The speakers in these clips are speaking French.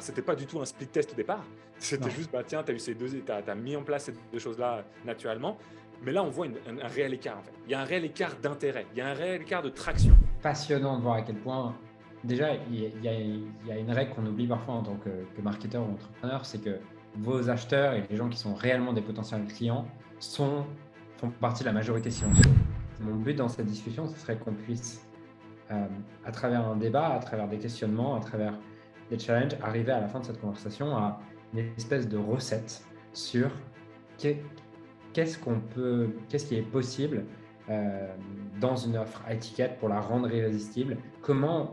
c'était pas du tout un split test au départ. C'était Non. juste, bah, tiens, tu as eu ces deux, tu as mis en place ces deux choses-là naturellement. Mais là, on voit un réel écart, en fait. Il y a un réel écart d'intérêt, il y a un réel écart de traction. Passionnant de voir à quel point, déjà, il y a une règle qu'on oublie parfois en tant que marketeur ou entrepreneur, c'est que vos acheteurs et les gens qui sont réellement des potentiels clients font partie de la majorité silencieuse. Mon but dans cette discussion, ce serait qu'on puisse, à travers un débat, à travers des questionnements, à travers des challenges, arriver à la fin de cette conversation à une espèce de recette sur qu'est-ce qui est possible dans une offre à étiquette pour la rendre irrésistible, comment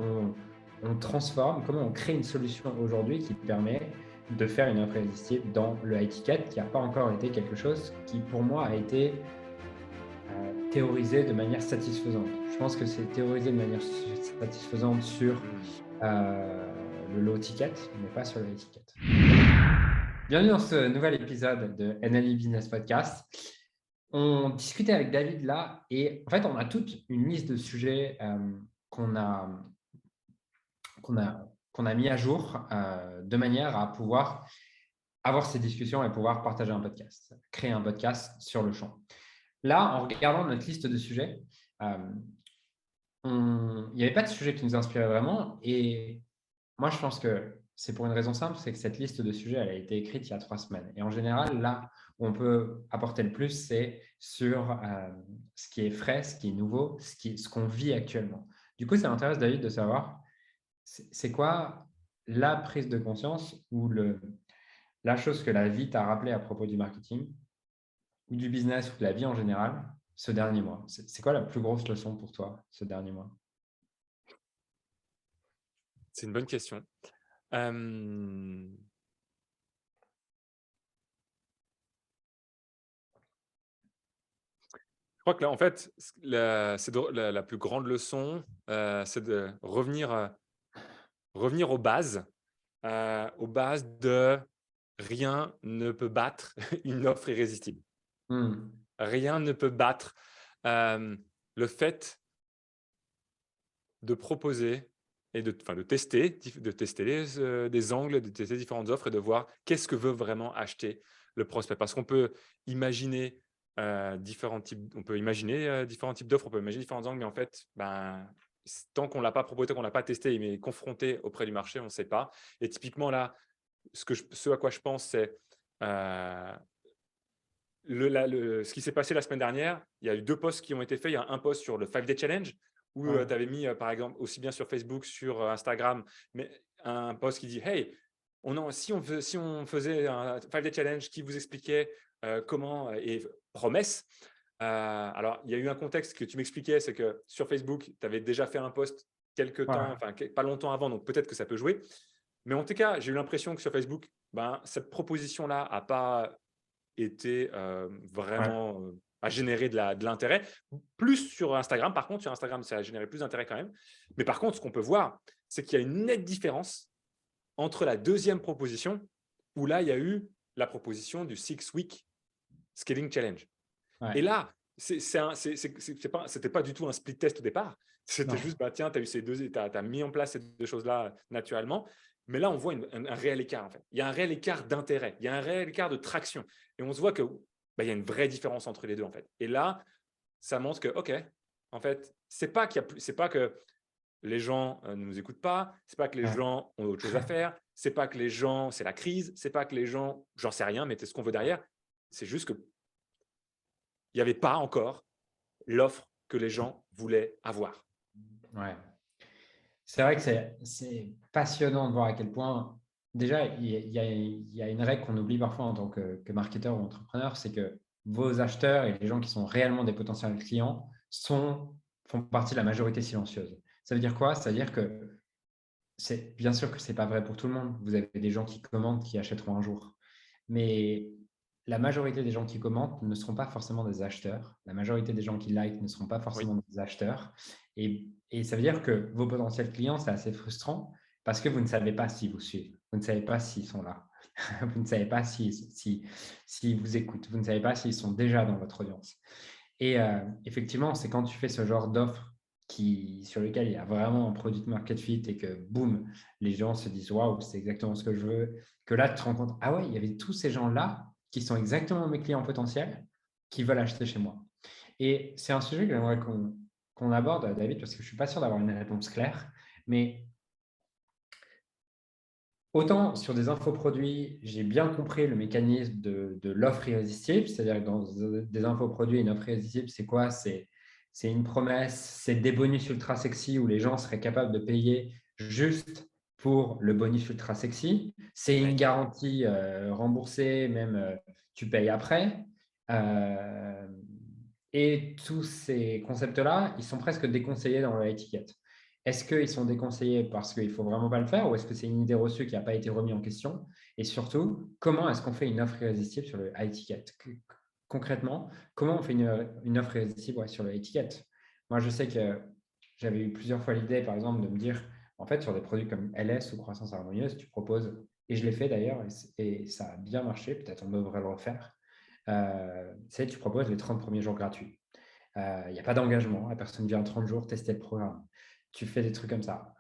on transforme, comment on crée une solution aujourd'hui qui permet de faire une offre irrésistible dans le à étiquette, qui n'a pas encore été quelque chose qui pour moi a été théorisé de manière satisfaisante. Je pense que c'est théorisé de manière satisfaisante sur le low ticket, mais pas sur l'étiquette. Bienvenue dans ce nouvel épisode de NLE Business Podcast. On discutait avec David là et en fait, on a toute une liste de sujets qu'on a mis à jour de manière à pouvoir avoir ces discussions et pouvoir partager un podcast, créer un podcast sur le champ. Là, en regardant notre liste de sujets, il n'y avait pas de sujet qui nous inspirait vraiment et moi, je pense que c'est pour une raison simple, c'est que cette liste de sujets, elle a été écrite il y a 3 semaines. Et en général, là où on peut apporter le plus, c'est sur ce qui est frais, ce qui est nouveau, ce qu'on vit actuellement. Du coup, ça m'intéresse, David, de savoir, c'est quoi la prise de conscience ou la chose que la vie t'a rappelé à propos du marketing ou du business ou de la vie en général ce dernier mois. C'est quoi la plus grosse leçon pour toi ce dernier mois? C'est une bonne question. Je crois que là, en fait, la plus grande leçon, c'est de revenir aux bases de rien ne peut battre une offre irrésistible. Rien ne peut battre le fait de proposer et de tester des angles, de tester différentes offres et de voir qu'est-ce que veut vraiment acheter le prospect. Parce qu'on peut imaginer différents types d'offres, on peut imaginer différents angles, mais en fait, tant qu'on ne l'a pas proposé, tant qu'on ne l'a pas testé, mais confronté auprès du marché, on ne sait pas. Et typiquement là, ce à quoi je pense, c'est ce qui s'est passé la semaine dernière. Il y a eu 2 posts qui ont été faits. Il y a un post sur le 5-day challenge où tu avais mis, par exemple, aussi bien sur Facebook, sur Instagram, mais un post qui dit « Hey, si on faisait un 5-day challenge qui vous expliquait comment et promesse ». Alors, il y a eu un contexte que tu m'expliquais, c'est que sur Facebook, tu avais déjà fait un post quelques temps, pas longtemps avant, donc peut-être que ça peut jouer. Mais en tout cas, j'ai eu l'impression que sur Facebook, cette proposition-là n'a pas été vraiment à générer de l'intérêt. Plus sur Instagram, par contre, sur Instagram, ça a généré plus d'intérêt quand même. Mais par contre, ce qu'on peut voir, c'est qu'il y a une nette différence entre la deuxième proposition, où là, il y a eu la proposition du 6-week Scaling Challenge. Et là, c'était pas du tout un split test au départ. C'était juste, tiens, tu as eu ces deux, tu as mis en place ces deux choses-là naturellement. Mais là, on voit un réel écart, en fait. Il y a un réel écart d'intérêt, il y a un réel écart de traction. Et on se voit qu'il y a une vraie différence entre les deux, en fait. Et là, ça montre que, OK, en fait, c'est pas que les gens ne nous écoutent pas, c'est pas que les gens ont autre chose à faire, c'est pas que les gens, c'est la crise, c'est pas que les gens, j'en sais rien, mettez ce qu'on veut derrière. C'est juste que il n'y avait pas encore l'offre que les gens voulaient avoir. Ouais. C'est vrai que c'est passionnant de voir à quel point, déjà, il y a une règle qu'on oublie parfois en tant que marketeur ou entrepreneur, c'est que vos acheteurs et les gens qui sont réellement des potentiels clients font partie de la majorité silencieuse. Ça veut dire quoi? Ça veut dire que bien sûr que ce n'est pas vrai pour tout le monde. Vous avez des gens qui commandent, qui achèteront un jour. Mais la majorité des gens qui commentent ne seront pas forcément des acheteurs. La majorité des gens qui like ne seront pas forcément des acheteurs. Et ça veut dire que vos potentiels clients, c'est assez frustrant parce que vous ne savez pas s'ils vous suivent. Vous ne savez pas s'ils sont là. Vous ne savez pas s'ils vous écoutent. Vous ne savez pas s'ils sont déjà dans votre audience. Et effectivement, c'est quand tu fais ce genre d'offre sur lequel il y a vraiment un produit de market fit et que boum, les gens se disent waouh, c'est exactement ce que je veux, que là tu te rends compte, ah ouais, il y avait tous ces gens-là qui sont exactement mes clients potentiels qui veulent acheter chez moi. Et c'est un sujet que j'aimerais qu'on aborde, David, parce que je ne suis pas sûr d'avoir une réponse claire, mais autant sur des infoproduits, j'ai bien compris le mécanisme de l'offre irrésistible, c'est-à-dire que dans des infoproduits, une offre irrésistible, c'est quoi? C'est une promesse, c'est des bonus ultra sexy où les gens seraient capables de payer juste pour le bonus ultra sexy. C'est une Ouais. garantie remboursée, même tu payes après. Euh, et tous ces concepts-là, ils sont presque déconseillés dans la étiquette. Est-ce qu'ils sont déconseillés parce qu'il ne faut vraiment pas le faire ou est-ce que c'est une idée reçue qui n'a pas été remise en question? Et surtout, comment est-ce qu'on fait une offre irrésistible sur le high ticket? Concrètement, comment on fait une offre irrésistible sur le high ticket? Moi, je sais que j'avais eu plusieurs fois l'idée, par exemple, de me dire, en fait, sur des produits comme LS ou croissance harmonieuse, tu proposes, et je l'ai fait d'ailleurs, et ça a bien marché, peut-être on devrait le refaire, tu proposes les 30 premiers jours gratuits. Il n'y a pas d'engagement, la personne vient 30 jours tester le programme. Tu fais des trucs comme ça.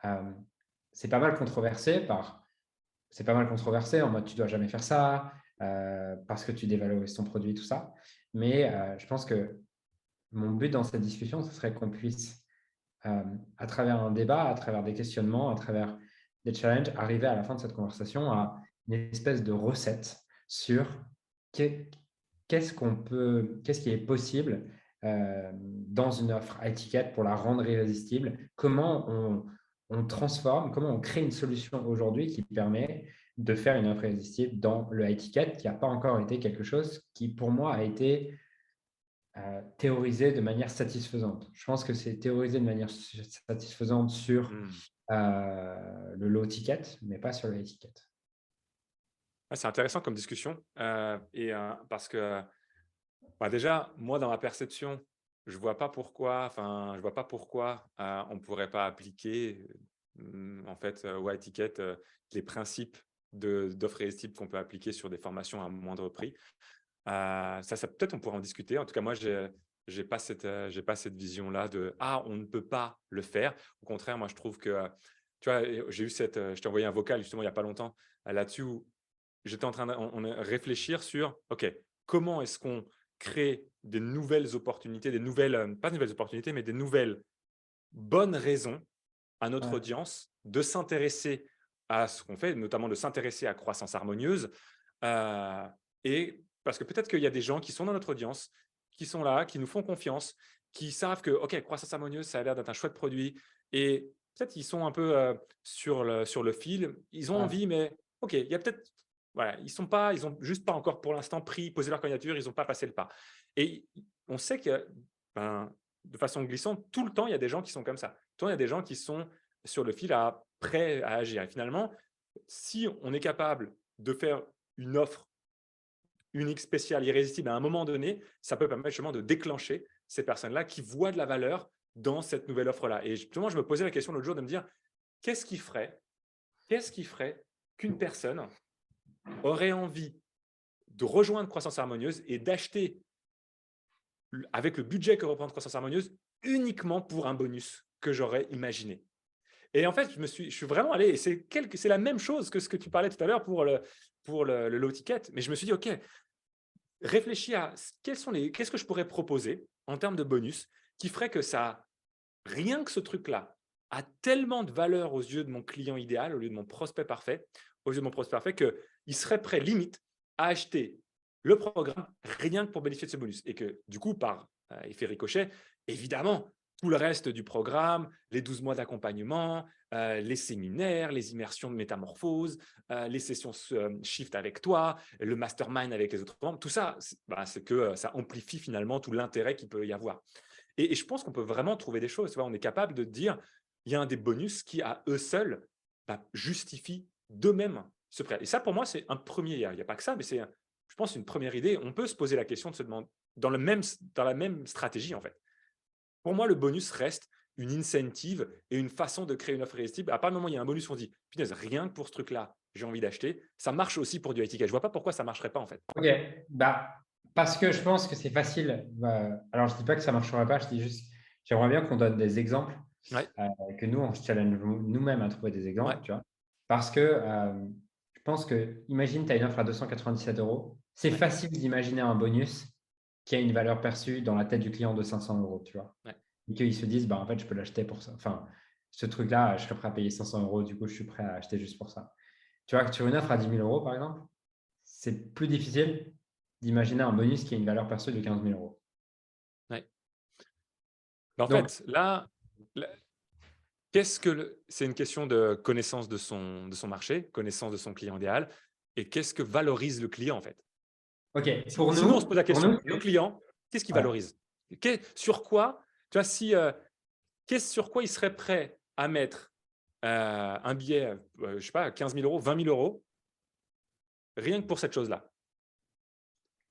C'est pas mal controversé en mode tu dois jamais faire ça parce que tu dévalorises ton produit, tout ça. Mais je pense que mon but dans cette discussion, ce serait qu'on puisse, à travers un débat, à travers des questionnements, à travers des challenges, arriver à la fin de cette conversation à une espèce de recette sur qu'est-ce qui est possible dans une offre à étiquette pour la rendre irrésistible, comment on transforme, comment on crée une solution aujourd'hui qui permet de faire une offre irrésistible dans le high ticket qui n'a pas encore été quelque chose qui, pour moi, a été théorisé de manière satisfaisante. Je pense que c'est théorisé de manière satisfaisante sur le low ticket, mais pas sur le high ticket. Ouais, c'est intéressant comme discussion parce que déjà, moi, dans ma perception, je vois pas pourquoi, on ne pourrait pas appliquer en fait au high ticket les principes d'offres irrésistibles qu'on peut appliquer sur des formations à moindre prix. Ça peut-être on pourrait en discuter. En tout cas, moi, j'ai pas cette vision-là de on ne peut pas le faire. Au contraire, moi, je trouve que tu vois, j'ai eu je t'ai envoyé un vocal justement il y a pas longtemps là-dessus où j'étais en train de réfléchir sur ok, comment est-ce qu'on crée des nouvelles opportunités, des nouvelles pas de nouvelles opportunités, mais des nouvelles bonnes raisons à notre Ouais. audience de s'intéresser à ce qu'on fait, notamment de s'intéresser à croissance harmonieuse. Et parce que peut-être qu'il y a des gens qui sont dans notre audience, qui sont là, qui nous font confiance, qui savent que, OK, croissance harmonieuse, ça a l'air d'être un chouette produit. Et peut-être qu'ils sont un peu sur le fil. Ils ont Ouais. envie, mais OK, il y a peut-être. Voilà, ils ont juste pas encore pour l'instant posé leur candidature, ils n'ont pas passé le pas. Et on sait que, de façon glissante, tout le temps, il y a des gens qui sont comme ça. Tout le temps, il y a des gens qui sont sur le fil prêts à agir. Et finalement, si on est capable de faire une offre unique, spéciale, irrésistible à un moment donné, ça peut permettre justement de déclencher ces personnes-là qui voient de la valeur dans cette nouvelle offre-là. Et justement, je me posais la question l'autre jour de me dire, qu'est-ce qui ferait qu'une personne aurait envie de rejoindre Croissance Harmonieuse et d'acheter avec le budget que représente Croissance Harmonieuse uniquement pour un bonus que j'aurais imaginé. Et en fait, je suis vraiment allé, et c'est la même chose que ce que tu parlais tout à l'heure pour le low ticket, mais je me suis dit, OK, réfléchis à qu'est-ce que je pourrais proposer en termes de bonus qui ferait que ça, rien que ce truc-là, a tellement de valeur aux yeux de mon client idéal, aux yeux de mon prospect parfait, qu'il serait prêt limite à acheter le programme rien que pour bénéficier de ce bonus. Et que du coup, par effet ricochet, évidemment, tout le reste du programme, les 12 mois d'accompagnement, les séminaires, les immersions de métamorphose, les sessions shift avec toi, le mastermind avec les autres membres, tout ça, c'est que ça amplifie finalement tout l'intérêt qu'il peut y avoir. Et je pense qu'on peut vraiment trouver des choses. Tu vois, on est capable de dire, il y a un des bonus qui, à eux seuls, justifie d'eux-mêmes ce prêt. Et ça, pour moi, c'est un premier. Il n'y a pas que ça, mais c'est, je pense, une première idée. On peut se poser la question de se demander, dans la même stratégie, en fait. Pour moi, le bonus reste une incentive et une façon de créer une offre irrésistible. À part le moment où il y a un bonus, on se dit, punaise, rien que pour ce truc-là, j'ai envie d'acheter. Ça marche aussi pour du high ticket. Je ne vois pas pourquoi ça ne marcherait pas, en fait. Ok, parce que je pense que c'est facile. Alors, je ne dis pas que ça ne marchera pas, je dis juste, j'aimerais bien qu'on donne des exemples, Ouais, que nous, on se challenge nous-mêmes à trouver des ouais, exemples, tu vois. Parce que je pense que, imagine, tu as une offre à 297 €. C'est ouais, facile d'imaginer un bonus qui a une valeur perçue dans la tête du client de 500 €, tu vois. ouais. Et qu'ils se disent, bah, en fait, je peux l'acheter pour ça. Enfin, ce truc-là, je serais prêt à payer 500 €, du coup, je suis prêt à acheter juste pour ça. Tu vois, que sur une offre à 10 000 €, par exemple, c'est plus difficile d'imaginer un bonus qui a une valeur perçue de 15 000 €. Ouais. Mais en Donc, fait, là, c'est une question de connaissance de son marché, connaissance de son client idéal et qu'est-ce que valorise le client, en fait? OK, Sinon, on se pose la pour nous, question, le client, qu'est-ce qu'il ouais. valorise? Sur quoi, tu vois, si, sur quoi il serait prêt à mettre un billet, je sais pas, 15 000 €, 20 000 €, rien que pour cette chose-là?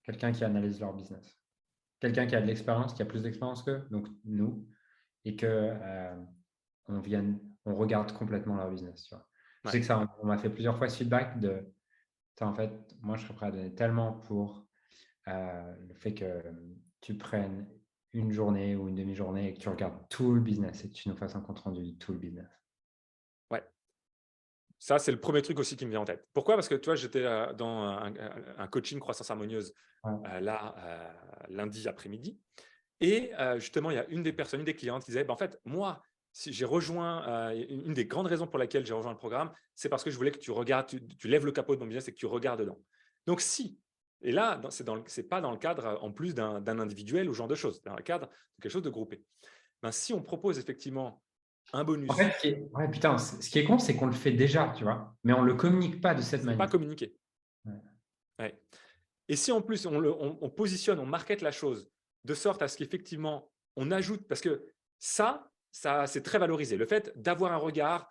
Quelqu'un qui analyse leur business. Quelqu'un qui a de l'expérience, qui a plus d'expérience qu'eux, donc nous, et que on regarde complètement leur business. Tu vois. Je Ouais. sais que ça, on m'a fait plusieurs fois ce feedback de, en fait, moi, je serais prêt à donner tellement pour le fait que tu prennes une journée ou une demi-journée et que tu regardes tout le business et que tu nous fasses un compte rendu de tout le business. Ouais. Ça, c'est le premier truc aussi qui me vient en tête. Pourquoi? Parce que, tu vois, j'étais, dans un coaching croissance harmonieuse, Ouais. là, lundi après-midi et justement, il y a une des personnes, une des clientes qui disait: «Bah, en fait, moi, si j'ai rejoint, une des grandes raisons pour laquelle j'ai rejoint le programme, c'est parce que je voulais que tu regardes, tu lèves le capot de mon business et que tu regardes dedans». Donc si et là, c'est pas dans le cadre, en plus d'un individuel ou ce genre de choses, c'est dans le cadre de quelque chose de groupé. Ben, si on propose effectivement un En fait, bonus, ouais, putain, ce qui est con, c'est qu'on le fait déjà, tu vois, mais on ne le communique pas de cette c'est pas manière. communiqué. Ouais. Ouais. Et si en plus on positionne, on market la chose de sorte à ce qu'effectivement on ajoute, parce que ça c'est très valorisé. Le fait d'avoir un regard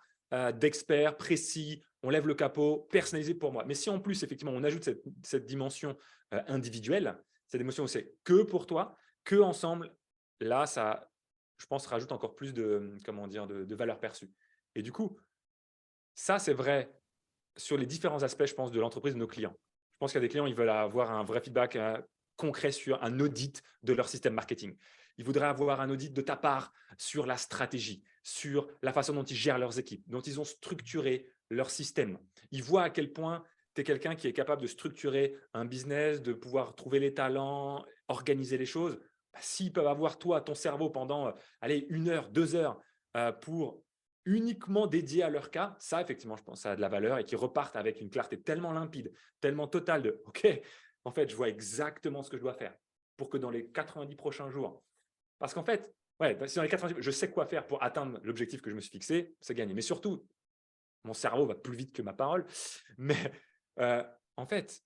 d'expert précis, on lève le capot, personnalisé pour moi. Mais si en plus effectivement on ajoute cette dimension individuelle, cette dimension où c'est que pour toi, que ensemble, là ça, je pense, rajoute encore plus de, comment dire, de valeur perçue. Et du coup, ça c'est vrai sur les différents aspects, je pense, de l'entreprise de nos clients. Je pense qu'il y a des clients, ils veulent avoir un vrai feedback concret sur un audit de leur système marketing. Ils voudraient avoir un audit de ta part sur la stratégie, sur la façon dont ils gèrent leurs équipes, dont ils ont structuré leur système. Ils voient à quel point tu es quelqu'un qui est capable de structurer un business, de pouvoir trouver les talents, organiser les choses. Bah, s'ils peuvent avoir toi, ton cerveau pendant allez, 1 heure, 2 heures pour uniquement dédiés à leur cas, ça, effectivement, je pense que ça a de la valeur et qui repartent avec une clarté tellement limpide, tellement totale de OK, en fait, je vois exactement ce que je dois faire pour que dans les 90 prochains jours, parce qu'en fait, ouais, si dans les 90, je sais quoi faire pour atteindre l'objectif que je me suis fixé, c'est gagné. Mais surtout, mon cerveau va plus vite que ma parole. Mais euh, en fait,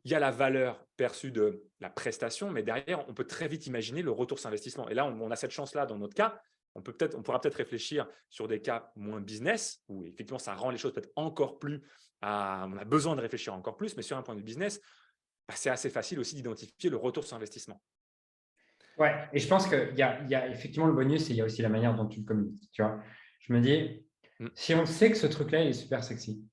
il y a la valeur perçue de la prestation, mais derrière, on peut très vite imaginer le retour sur investissement. Et là, on a cette chance-là dans notre cas. On pourra peut-être réfléchir sur des cas moins business, où effectivement, ça rend les choses peut-être encore plus. On a besoin de réfléchir encore plus, mais sur un point de vue business, bah, c'est assez facile aussi d'identifier le retour sur investissement. Ouais, et je pense qu'il y a effectivement le bonus et il y a aussi la manière dont tu le communiques. Tu vois, je me dis, Mm. si on sait que ce truc-là est super sexy,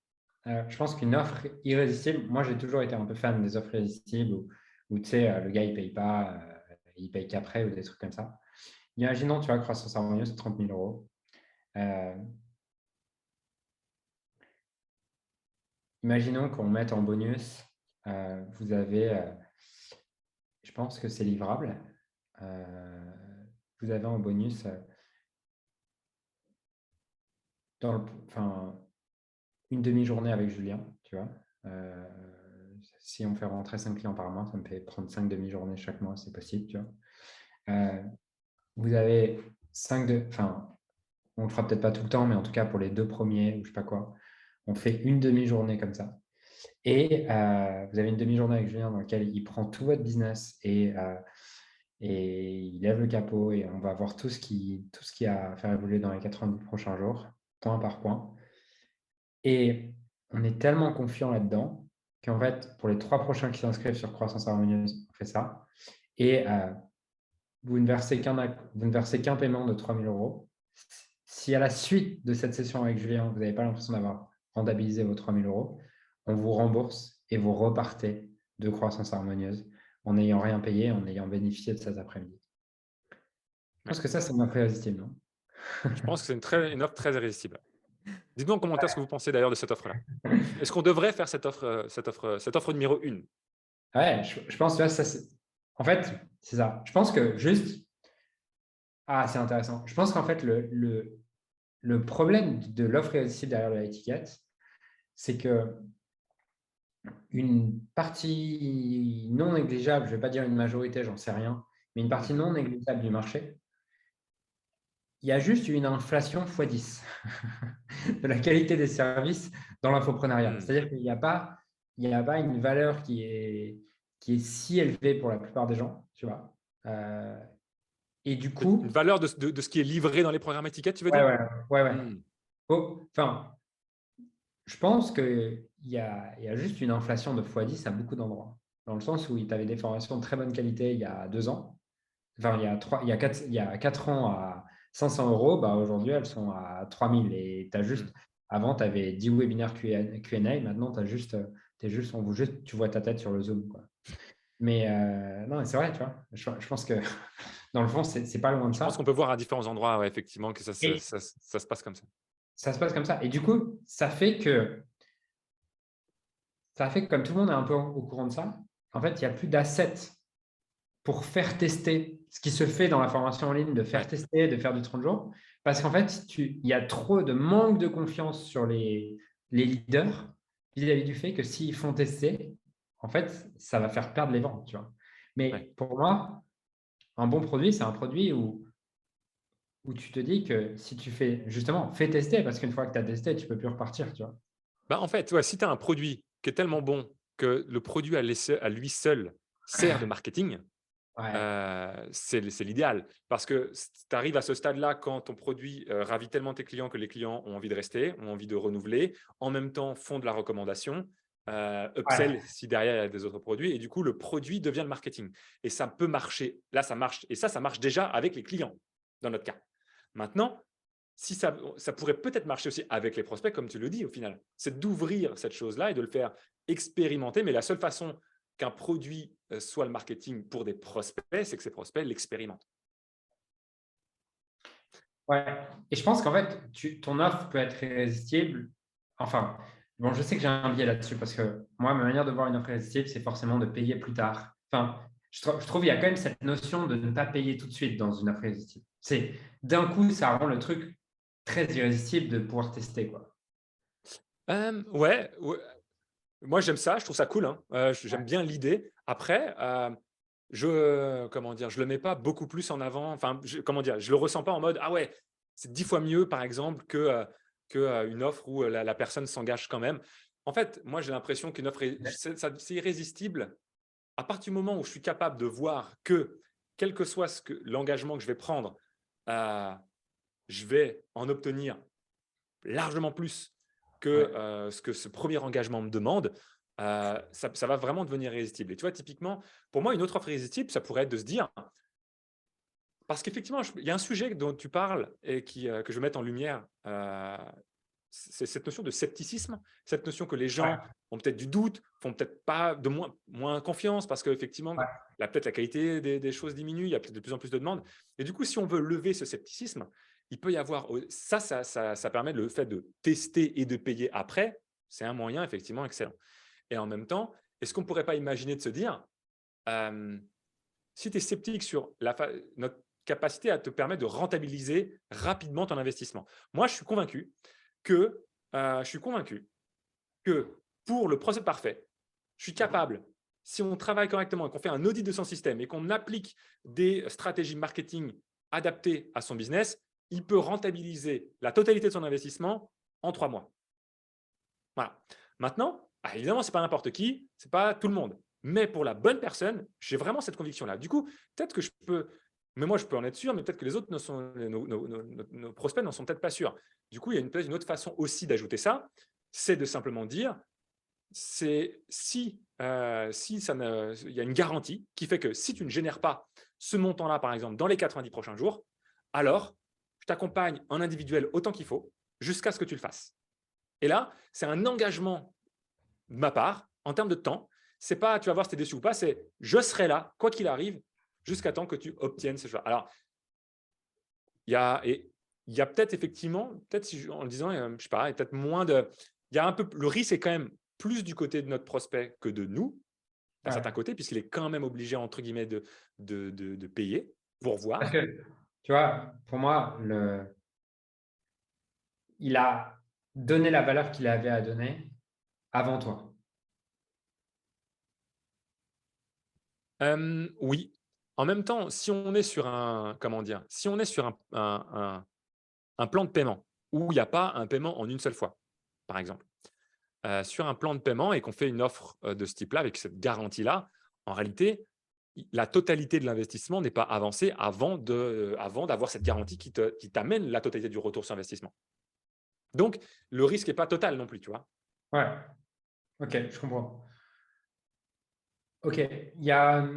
je pense qu'une offre irrésistible, moi j'ai toujours été un peu fan des offres irrésistibles où tu sais, le gars il paye pas, il paye qu'après ou des trucs comme ça. Imaginons, tu vois, croissance harmonieuse, 30 000 euros. Euh, Imaginons qu'on mette en bonus, vous avez, je pense que c'est livrable, euh, vous avez en bonus enfin, une demi-journée avec Julien, tu vois. Euh, Si on fait rentrer 5 clients par mois, ça me fait prendre 5 demi-journées chaque mois, c'est possible, tu vois. Vous avez 5 enfin, on ne le fera peut-être pas tout le temps, mais en tout cas pour les 2 premiers ou je sais pas quoi, on fait une demi-journée comme ça. Et vous avez une demi-journée avec Julien dans laquelle il prend tout votre business et il lève le capot et on va voir tout ce qui a à faire évoluer dans les 90 prochains jours, point par point. Et on est tellement confiant là-dedans qu'en fait, pour les 3 prochains qui s'inscrivent sur Croissance Harmonieuse, on fait ça. Et vous ne versez qu'un paiement de 3 000 euros. Si à la suite de cette session avec Julien, vous n'avez pas l'impression d'avoir rentabilisé vos 3 000 euros, on vous rembourse et vous repartez de Croissance Harmonieuse en n'ayant rien payé, en ayant bénéficié de cet après-midi. Je pense que ça, c'est une offre irrésistible, non? Je pense que c'est une offre très irrésistible. Dites-nous en commentaire ce que vous pensez d'ailleurs de cette offre-là. Est-ce qu'on devrait faire cette offre numéro 1? Ouais, je pense, tu vois, en fait, c'est ça. Je pense que juste, c'est intéressant. Je pense qu'en fait, le problème de l'offre irrésistible derrière l'étiquette, c'est que une partie non négligeable, je ne vais pas dire une majorité, j'en sais rien, mais une partie non négligeable du marché, il y a juste une inflation x10 de la qualité des services dans l'infoprenariat. C'est-à-dire qu'il n'y a pas une valeur qui est si élevée pour la plupart des gens, tu vois. Et du Une coup, valeur de ce qui est livré dans les programmes étiquettes, tu veux dire? ouais. Enfin, je pense qu'il y a juste une inflation de x10 à beaucoup d'endroits. Dans le sens où tu avais des formations de très bonne qualité il y a 2 ans. Enfin, il y a 4 ans à 500 €, bah, aujourd'hui, elles sont à 3000. Et avant, tu avais 10 webinaires Q&A. Maintenant, tu vois ta tête sur le Zoom, quoi. Mais non, c'est vrai, tu vois. Je pense que dans le fond, c'est pas loin de Je pense qu'on ça. peut voir à différents endroits, ouais, effectivement, que Et ça se passe comme ça. ça se passe comme ça. Et du coup, ça fait que comme tout le monde est un peu au courant de ça, en fait, il n'y a plus d'assets pour faire tester ce qui se fait dans la formation en ligne, de faire Ouais. tester, de faire du 30 jours. Parce qu'en fait, il y a trop de manque de confiance sur les leaders vis-à-vis du fait que s'ils font tester, en fait, ça va faire perdre les ventes, tu vois. Ouais. Mais pour moi, un bon produit, c'est un produit où tu te dis que si tu fais tester, parce qu'une fois que tu as testé, tu ne peux plus repartir, tu vois. Bah, en fait, ouais, si tu as un produit qui est tellement bon que le produit à lui seul sert de marketing, Ouais, c'est l'idéal. Parce que tu arrives à ce stade-là quand ton produit ravit tellement tes clients que les clients ont envie de rester, ont envie de renouveler, en même temps font de la recommandation, ouais, upsell si derrière il y a des autres produits, et du coup, le produit devient le marketing. Et ça peut marcher. Là, ça marche. Et ça marche déjà avec les clients, dans notre cas. Maintenant, si ça pourrait peut-être marcher aussi avec les prospects, comme tu le dis au final. C'est d'ouvrir cette chose-là et de le faire expérimenter. Mais la seule façon qu'un produit soit le marketing pour des prospects, c'est que ces prospects l'expérimentent. ouais. Et je pense qu'en fait, ton offre peut être irrésistible. Enfin, bon, je sais que j'ai un biais là-dessus parce que moi, ma manière de voir une offre irrésistible, c'est forcément de payer plus tard. Enfin, je trouve qu'il y a quand même cette notion de ne pas payer tout de suite dans une offre irrésistible. C'est d'un coup, ça rend le truc très irrésistible de pouvoir tester, quoi. Ouais, ouais. Moi j'aime ça, je trouve ça cool, hein. J'aime bien l'idée. Après, comment dire? Je le mets pas beaucoup plus en avant. Enfin, comment dire? Je le ressens pas en mode: «Ah ouais, c'est 10 fois mieux», par exemple, que une offre où la personne s'engage quand même. En fait, moi j'ai l'impression qu'une offre c'est irrésistible à partir du moment où je suis capable de voir que, quel que soit l'engagement que je vais prendre, heu, je vais en obtenir largement plus que Ouais. ce que ce premier engagement me demande, ça va vraiment devenir irrésistible. Et tu vois, typiquement, pour moi, une autre offre irrésistible, ça pourrait être de se dire, parce qu'effectivement, il y a un sujet dont tu parles et que je veux mettre en lumière, c'est cette notion de scepticisme, cette notion que les Ouais. gens ont peut-être du doute, font peut-être pas de moins confiance parce qu'effectivement, Ouais. peut-être la qualité des choses diminue, il y a peut-être de plus en plus de demandes. Et du coup, si on veut lever ce scepticisme, il peut y avoir ça permet le fait de tester et de payer après, c'est un moyen effectivement excellent. Et en même temps, est-ce qu'on ne pourrait pas imaginer de se dire, euh, si tu es sceptique sur notre capacité à te permettre de rentabiliser rapidement ton investissement. Moi, que, je suis convaincu que pour le procès parfait, je suis capable, si on travaille correctement et qu'on fait un audit de son système et qu'on applique des stratégies marketing adaptées à son business, il peut rentabiliser la totalité de son investissement en 3 mois. Voilà. Maintenant, évidemment, ce n'est pas n'importe qui, ce n'est pas tout le monde. Mais pour la bonne personne, j'ai vraiment cette conviction-là. Du coup, peut-être que je peux, mais moi je peux en être sûr, mais peut-être que les autres, nos prospects n'en sont peut-être pas sûrs. Du coup, il y a une autre façon aussi d'ajouter ça, c'est de simplement dire, c'est si ça il y a une garantie qui fait que si tu ne génères pas ce montant-là, par exemple, dans les 90 prochains jours, alors je t'accompagne en individuel autant qu'il faut jusqu'à ce que tu le fasses. Et là, c'est un engagement de ma part en termes de temps. C'est pas tu vas voir si tu es déçu ou pas, c'est je serai là, quoi qu'il arrive, jusqu'à temps que tu obtiennes ce choix. Alors, il y a peut-être effectivement, peut-être en le disant, je sais pas, il y a peut-être moins de… Il y a un peu, le risque est quand même plus du côté de notre prospect que de nous, d'un Ouais. certain côté, puisqu'il est quand même obligé, entre guillemets, de payer pour Parce voir. que, tu vois, pour moi, il a donné la valeur qu'il avait à donner avant toi. Oui. En même temps, si on est sur si on est sur un plan de paiement où il n'y a pas un paiement en une seule fois, par exemple, sur un plan de paiement et qu'on fait une offre de ce type-là, avec cette garantie-là, en réalité, la totalité de l'investissement n'est pas avancée avant d'avoir cette garantie qui t'amène la totalité du retour sur investissement. Donc, le risque n'est pas total non plus, tu vois. Ouais, ok, je comprends. Ok, il y a.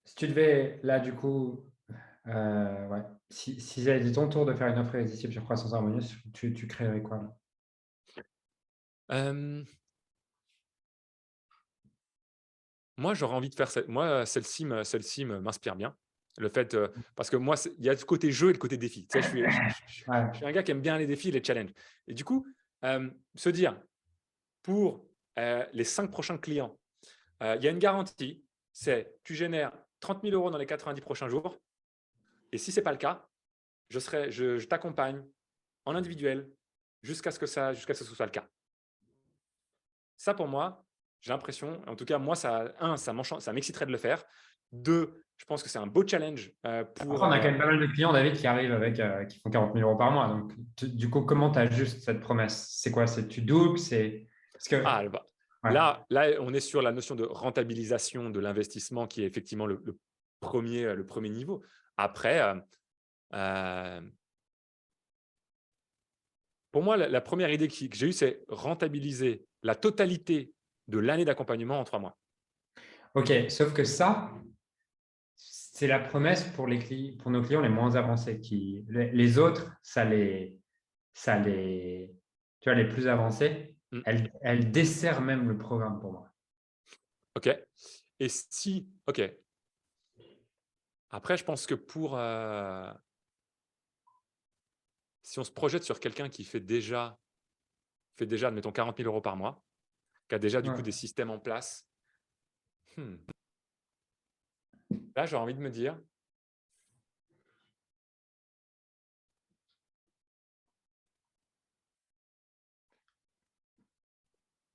Si tu devais, là, du coup, ouais, si c'était ton tour de faire une offre irrésistible sur Croissance Harmonieuse, tu créerais quoi là? Euh, Moi, j'aurais envie de faire moi, celle-ci m'inspire bien. Le fait, parce que moi, il y a ce côté jeu et le côté défi. Tu sais, Ouais, je suis un gars qui aime bien les défis et les challenges. Et du coup, se dire, pour les 5 prochains clients, il y a une garantie, c'est tu génères 30 000 € dans les 90 prochains jours. Et si ce n'est pas le cas, je t'accompagne en individuel jusqu'à ce que ce soit le cas. Ça, pour moi, j'ai l'impression, en tout cas, moi, ça m'exciterait de le faire. 2, je pense que c'est un beau challenge après, on a quand même pas mal de clients, David, qui arrivent qui font 40 000 € par mois. Donc, du coup, comment tu ajustes cette promesse? C'est quoi? Tu doubles? Parce que, bah, ouais, là, on est sur la notion de rentabilisation de l'investissement qui est effectivement le premier niveau. Après, pour moi, la première idée que j'ai eue, c'est rentabiliser la totalité de l'année d'accompagnement en 3 mois. ok, sauf que ça, c'est la promesse pour pour nos clients les moins avancés. Les autres, tu vois, les plus avancés, Mmh. elles desserrent même le programme pour moi. OK. Et si OK. Après, je pense que si on se projette sur quelqu'un qui fait déjà, admettons, 40 000 € par mois, qui a déjà du coup Ouais. des systèmes en place, hmm, là, j'ai envie de me dire,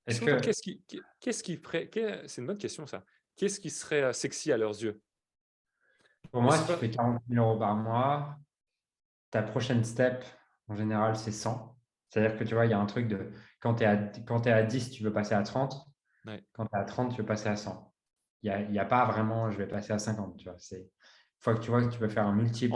Est-ce que qu'est-ce qui ferait, c'est une bonne question ça, qu'est-ce qui serait sexy à leurs yeux? pour Et moi, c'est si tu pas… fais 40 000 € par mois, ta prochaine step, en général, c'est 100. C'est-à-dire que tu vois, il y a un truc de quand tu es à 10, tu veux passer à 30. Ouais. Quand tu es à 30, tu veux passer à 100. Il y a pas vraiment, je vais passer à 50. Tu vois, une fois que tu vois que tu peux faire un multiple.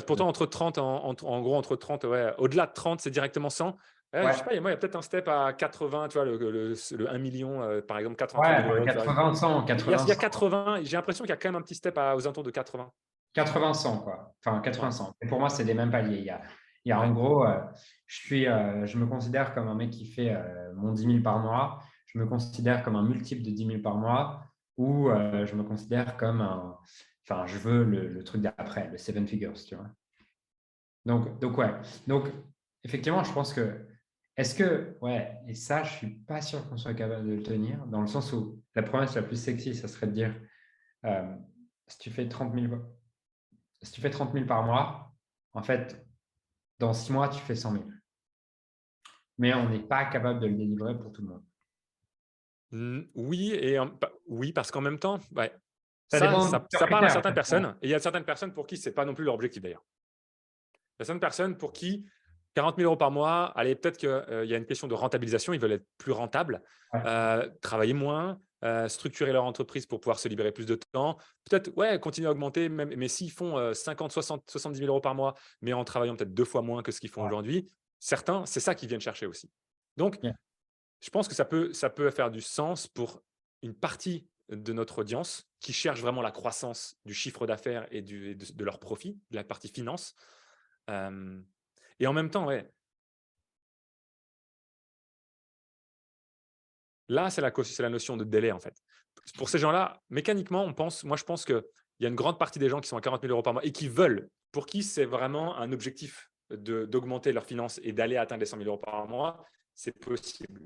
Pourtant, entre 30, en gros, entre 30, ouais, au-delà de 30, c'est directement 100. Je sais Ouais, pas, moi, il y a peut-être un step à 80, tu vois, le 1 million, par exemple, 83 ouais, 000 €. Tu vois. 80, 100, Il 80, y a 100. 80, j'ai l'impression qu'il y a quand même un petit step aux alentours de 80. 80, 100, quoi. Enfin, Ouais, 80, 100. Et pour moi, c'est des mêmes paliers. Il y a en ouais. gros, je me considère comme un mec qui fait mon 10 000 par mois. Je me considère comme un multiple de 10 000 par mois ou je me considère comme enfin, je veux le truc d'après, le seven figures, tu vois. Donc, ouais. Donc, effectivement, je pense que, ouais, et ça, je suis pas sûr qu'on soit capable de le tenir, dans le sens où la promesse la plus sexy, ça serait de dire, euh, si tu fais 30 000, si tu fais 30 000 par mois, en fait, dans 6 mois, tu fais 100 000. Mais on n'est pas capable de le délivrer pour tout le monde. Oui, oui, parce qu'en même temps, ouais, Ça dépend de ça plusieurs parle à critères, en certaines fait. personnes, et il y a certaines personnes pour qui ce n'est pas non plus leur objectif d'ailleurs. Il y a certaines personnes pour qui 40 000 € par mois, allez, peut-être qu'il y a une question de rentabilisation, ils veulent être plus rentables, Ouais. travailler moins, structurer leur entreprise pour pouvoir se libérer plus de temps. Peut-être, ouais, continuer à augmenter, même, mais s'ils font 50, 60, 70 000 € par mois, mais en travaillant peut-être 2 fois moins que ce qu'ils font Ouais. aujourd'hui, certains, c'est ça qu'ils viennent chercher aussi. Donc, Yeah. je pense que ça peut faire du sens pour une partie de notre audience qui cherche vraiment la croissance du chiffre d'affaires et de leur profit, de la partie finance. Et en même temps, ouais, là, c'est la notion de délai, en fait. Pour ces gens-là, mécaniquement, je pense qu'il il y a une grande partie des gens qui sont à 40 000 € par mois et qui veulent, pour qui c'est vraiment un objectif d'augmenter leurs finances et d'aller atteindre les 100 000 € par mois, c'est possible.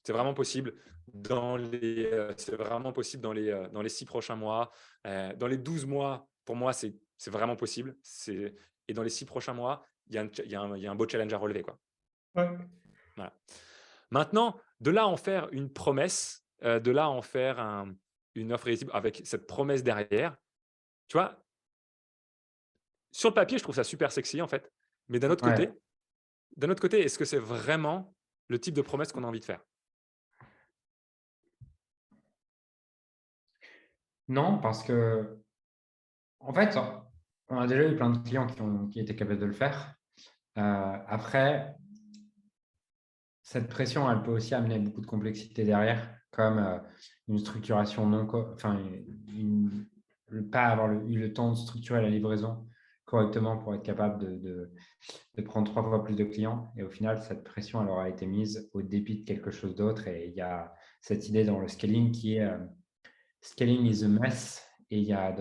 C'est vraiment possible c'est vraiment possible dans les 6 prochains mois. Dans les 12 mois, pour moi, c'est vraiment possible. Et dans les 6 prochains mois, il y a un beau challenge à relever, quoi. Ouais. Voilà. Maintenant, de là à en faire une promesse, de là à en faire une offre irrésistible avec cette promesse derrière, tu vois, sur le papier, je trouve ça super sexy en fait. Mais Ouais. d'un autre côté, est-ce que c'est vraiment le type de promesse qu'on a envie de faire? Non, parce que, en fait, on a déjà eu plein de clients qui étaient capables de le faire. Après, cette pression, elle peut aussi amener beaucoup de complexité derrière, comme une structuration enfin, pas avoir eu le temps de structurer la livraison correctement pour être capable de prendre 3 fois plus de clients. Et au final, cette pression, elle aura été mise au débit de quelque chose d'autre. Et il y a cette idée dans le scaling qui est scaling is a mess. Et il y a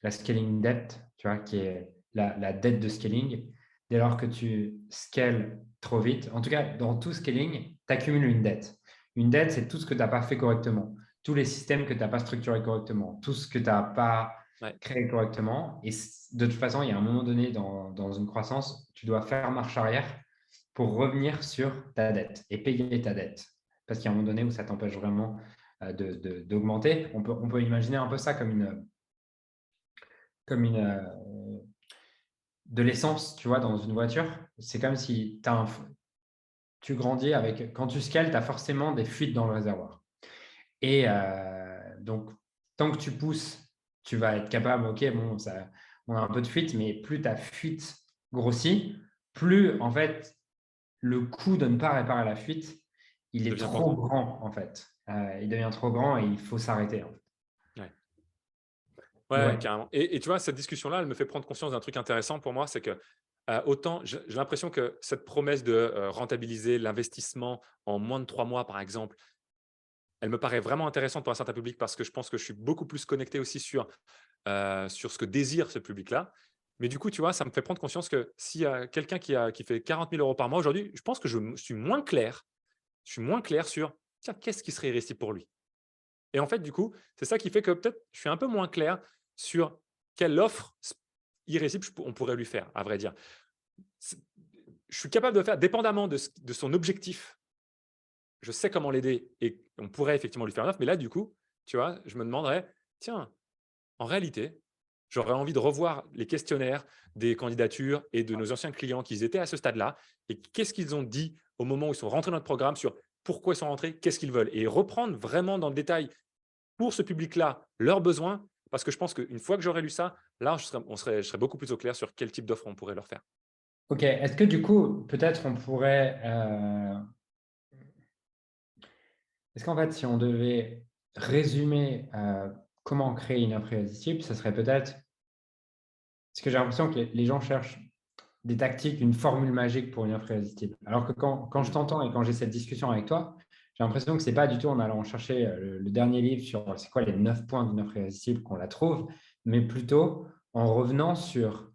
la scaling debt, tu vois, qui est la dette de scaling. Dès lors que tu scales trop vite, en tout cas, dans tout scaling, tu accumules une dette. Une dette, c'est tout ce que tu n'as pas fait correctement, tous les systèmes que tu n'as pas structurés correctement, tout ce que tu n'as pas Ouais. créé correctement. Et de toute façon, il y a un moment donné dans une croissance, tu dois faire marche arrière pour revenir sur ta dette et payer ta dette. Parce qu'il y a un moment donné où ça t'empêche vraiment d'augmenter. On peut imaginer un peu ça comme de l'essence, tu vois, dans une voiture. C'est comme si tu grandis avec… Quand tu scales, tu as forcément des fuites dans le réservoir. Et donc, tant que tu pousses, tu vas être capable, OK, bon, on a un peu de fuite, mais plus ta fuite grossit, plus, en fait, le coût de ne pas réparer la fuite, il est Devient trop important. grand, en fait. Il devient trop grand et il faut s'arrêter, en fait. Ouais. Mais Ouais, ouais, carrément. Et tu vois, cette discussion-là, elle me fait prendre conscience d'un truc intéressant pour moi, c'est que autant j'ai l'impression que cette promesse de rentabiliser l'investissement en moins de 3 mois, par exemple, elle me paraît vraiment intéressante pour un certain public parce que je pense que je suis beaucoup plus connecté aussi sur ce que désire ce public-là. Mais du coup, tu vois, ça me fait prendre conscience que s'il y a quelqu'un qui fait 40 000 € par mois aujourd'hui, je pense que suis moins clair. Je suis moins clair sur tiens, qu'est-ce qui serait irrésistible pour lui? Et en fait, du coup, c'est ça qui fait que peut-être je suis un peu moins clair sur quelle offre irrésistible on pourrait lui faire, à vrai dire. C'est- Je suis capable de faire, dépendamment de son objectif, je sais comment l'aider et on pourrait effectivement lui faire une offre. Mais là, du coup, tu vois, je me demanderais, tiens, en réalité, j'aurais envie de revoir les questionnaires des candidatures et de nos anciens clients qui étaient à ce stade-là et qu'est-ce qu'ils ont dit au moment où ils sont rentrés dans notre programme sur pourquoi ils sont rentrés, qu'est-ce qu'ils veulent et reprendre vraiment dans le détail pour ce public-là leurs besoins parce que je pense qu'une fois que j'aurais lu ça, là, je serais beaucoup plus au clair sur quel type d'offre on pourrait leur faire. OK. Est-ce que du coup, peut-être on pourrait… est-ce qu'en fait, si on devait résumer comment créer une offre irrésistible, ce serait peut-être… Parce que j'ai l'impression que les gens cherchent des tactiques, une formule magique pour une offre irrésistible. Alors que quand je Mmh. t'entends et quand j'ai cette discussion avec toi, j'ai l'impression que ce n'est pas du tout en allant chercher le dernier livre sur c'est quoi les 9 points d'une offre irrésistible qu'on la trouve, mais plutôt en revenant sur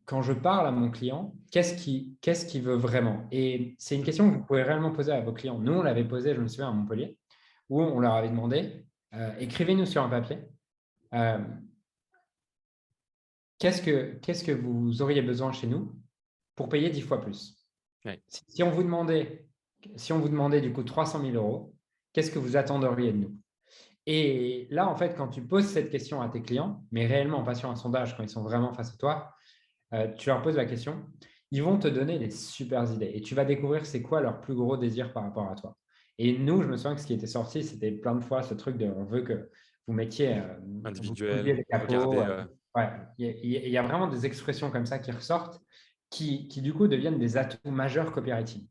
quand je parle à mon client, qu'est-ce qu'il veut vraiment? Et c'est une question que vous pouvez réellement poser à vos clients. Nous, on l'avait posée, je me souviens, à Montpellier, où on leur avait demandé, écrivez-nous sur un papier, euh, qu'est-ce que vous auriez besoin chez nous pour payer 10 fois plus? Ouais. Si on vous demandait du coup 300 000 €, qu'est-ce que vous attendriez de nous? Et là, en fait, quand tu poses cette question à tes clients, mais réellement pas sur un sondage, quand ils sont vraiment face à toi, tu leur poses la question, ils vont te donner des super idées et tu vas découvrir c'est quoi leur plus gros désir par rapport à toi. Et nous, je me souviens que ce qui était sorti, c'était plein de fois ce truc de on veut que vous mettiez, vous posiez Individuel, les regarder. capots. Ouais, il y a vraiment des expressions comme ça qui ressortent qui du coup deviennent des atouts majeurs copywriting.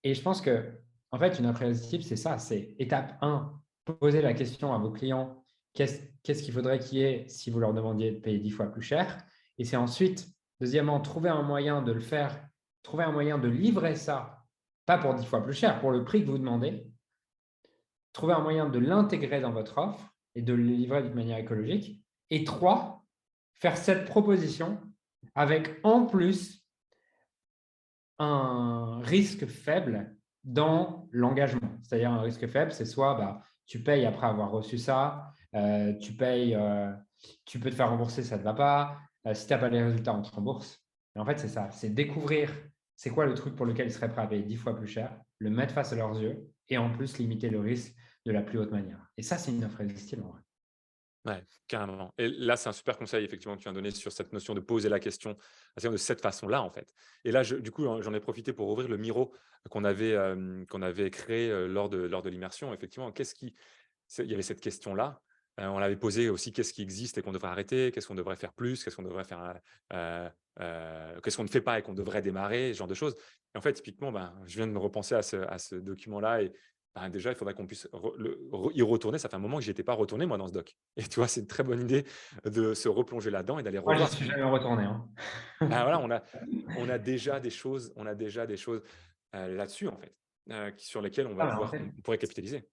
Et je pense que, en fait, une offre irrésistible, c'est ça, c'est étape 1, poser la question à vos clients, qu'est-ce qu'il faudrait qu'il y ait si vous leur demandiez de payer 10 fois plus cher? Et c'est ensuite, deuxièmement, trouver un moyen de le faire, trouver un moyen de livrer ça, pas pour 10 fois plus cher, pour le prix que vous demandez, trouver un moyen de l'intégrer dans votre offre et de le livrer d'une manière écologique. Et 3, faire cette proposition avec en plus un risque faible dans l'engagement. C'est-à-dire un risque faible, c'est soit tu payes après avoir reçu ça, tu payes, tu peux te faire rembourser, ça ne te va pas. Si tu n'as pas les résultats, on te rembourse. Et en fait, c'est ça, c'est découvrir c'est quoi le truc pour lequel ils seraient prêts à payer 10 fois plus cher, le mettre face à leurs yeux et en plus limiter le risque de la plus haute manière. Et ça, c'est une offre irrésistible en vrai. Ouais, carrément. Et là, c'est un super conseil effectivement que tu viens de donner sur cette notion de poser la question de cette façon-là, en fait. Et là, du coup, j'en ai profité pour ouvrir le Miro qu'on avait créé lors de l'immersion. Effectivement, il y avait cette question-là. On l'avait posée aussi, qu'est-ce qui existe et qu'on devrait arrêter? Qu'est-ce qu'on devrait faire plus? Qu'est-ce qu'on devrait faire, qu'est-ce qu'on ne fait pas et qu'on devrait démarrer? Ce genre de choses. Et en fait, typiquement, je viens de me repenser à ce document-là et déjà, il faudrait qu'on puisse y retourner. Ça fait un moment que je n'y étais pas retourné, moi, dans ce doc. Et tu vois, c'est une très bonne idée de se replonger là-dedans et d'aller Moi, je revoir. ne suis jamais retourné. Hein. Voilà, on a déjà des choses, là-dessus, en fait, sur lesquelles Ah, mais en fait, on pourrait capitaliser.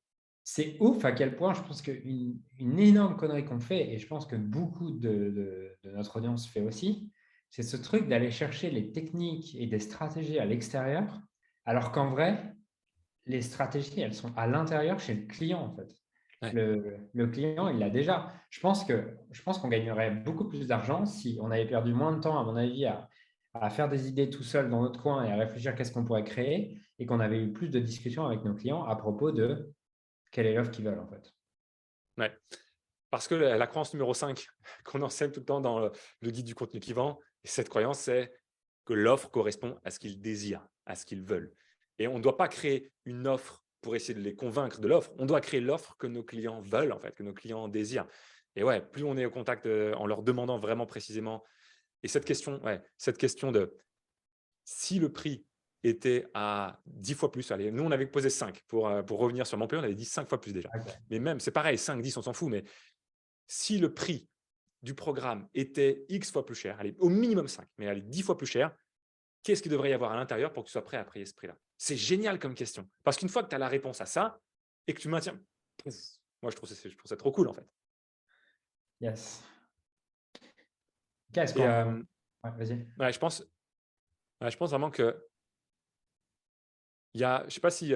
c'est ouf à quel point je pense qu'une énorme connerie qu'on fait, et je pense que beaucoup de notre audience fait aussi, c'est ce truc d'aller chercher les techniques et des stratégies à l'extérieur, alors qu'en vrai, les stratégies, elles sont à l'intérieur chez le client, en fait. Ouais. Le client, il l'a déjà. Je pense qu'on gagnerait beaucoup plus d'argent si on avait perdu moins de temps, à mon avis, à faire des idées tout seul dans notre coin et à réfléchir qu'est-ce qu'on pourrait créer, et qu'on avait eu plus de discussions avec nos clients à propos de quelle est l'offre qu'ils veulent, en fait. Ouais. Parce que la croyance numéro 5 qu'on enseigne tout le temps dans le guide du contenu clivant, cette croyance, c'est que l'offre correspond à ce qu'ils désirent, à ce qu'ils veulent. Et on ne doit pas créer une offre pour essayer de les convaincre de l'offre. On doit créer l'offre que nos clients veulent, en fait, que nos clients désirent. Et ouais, plus on est au contact en leur demandant vraiment précisément. Et cette question de si le prix était à 10 fois plus, allez, nous on avait posé 5 pour revenir sur Montpellier, on avait dit 5 fois plus déjà. Okay. Mais même, c'est pareil, 5, 10, on s'en fout, mais si le prix du programme était X fois plus cher, allez, au minimum 5, mais allez, 10 fois plus cher, qu'est-ce qu'il devrait y avoir à l'intérieur pour que tu sois prêt à payer ce prix-là? C'est génial comme question. Parce qu'une fois que tu as la réponse à ça et que tu maintiens, moi je trouve ça trop cool en fait. Yes. Qu'est-ce Et qu'on… Ouais, vas-y. ouais, je pense vraiment que il y a, je sais pas si,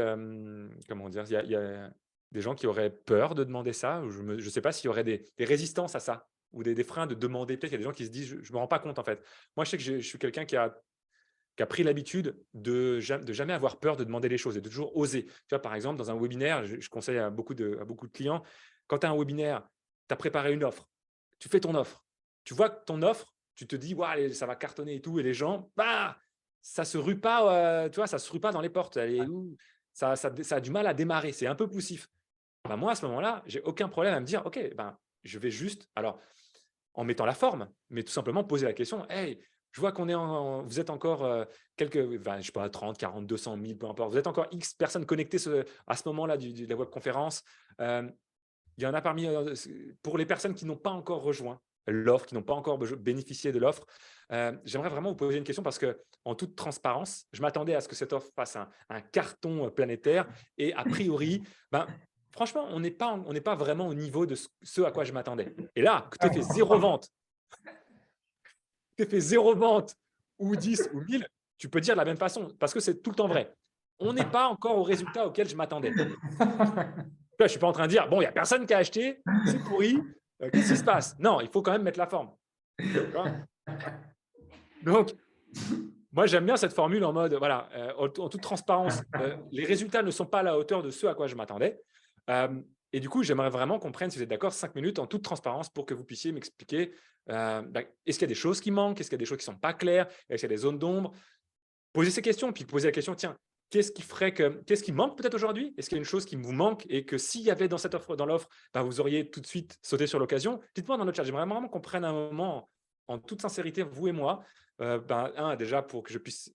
comment dire, il y a des gens qui auraient peur de demander ça, ou je ne sais pas s'il y aurait des résistances à ça, ou des freins de demander. Peut-être qu'il y a des gens qui se disent, je ne me rends pas compte en fait. Moi, je sais que je suis quelqu'un qui a pris l'habitude de jamais avoir peur de demander les choses et de toujours oser. Tu vois, par exemple, dans un webinaire, je conseille à beaucoup de clients, quand tu as un webinaire, tu as préparé une offre, tu fais ton offre. Tu vois que ton offre, tu te dis, ouais, ça va cartonner et tout, et les gens, ça se rue pas, tu vois, ça se rue pas dans les portes. Ça a du mal à démarrer, c'est un peu poussif. Moi, à ce moment-là, j'ai aucun problème à me dire, OK, je vais juste, alors, en mettant la forme, mais tout simplement poser la question, hey, je vois qu'on est vous êtes encore je sais pas, 30, 40, 200 000, peu importe. Vous êtes encore X personnes connectées à ce moment-là de la webconférence. Il y en a parmi, pour les personnes qui n'ont pas encore rejoint l'offre, qui n'ont pas encore bénéficié de l'offre, j'aimerais vraiment vous poser une question parce que, en toute transparence, je m'attendais à ce que cette offre fasse un carton planétaire et a priori, franchement, on n'est pas vraiment au niveau de ce à quoi je m'attendais. Et là, que tu aies fait 0 vente, ou 10 ou 1000, tu peux dire de la même façon parce que c'est tout le temps vrai. On n'est pas encore au résultat auquel je m'attendais. Je ne suis pas en train de dire, bon, il n'y a personne qui a acheté, c'est pourri, qu'est-ce qui se passe? Non, il faut quand même mettre la forme. Donc, moi, j'aime bien cette formule en mode, voilà, en toute transparence, les résultats ne sont pas à la hauteur de ce à quoi je m'attendais. Et du coup, j'aimerais vraiment qu'on prenne, si vous êtes d'accord, 5 minutes en toute transparence pour que vous puissiez m'expliquer, est-ce qu'il y a des choses qui manquent? Est-ce qu'il y a des choses qui ne sont pas claires? Est-ce qu'il y a des zones d'ombre? Posez ces questions, puis posez la question, tiens, qu'est-ce qui manque peut-être aujourd'hui? Est-ce qu'il y a une chose qui vous manque et que s'il y avait dans cette offre, dans l'offre, vous auriez tout de suite sauté sur l'occasion? Dites-moi dans le chat. J'aimerais vraiment qu'on prenne un moment en toute sincérité, vous et moi, déjà pour que je puisse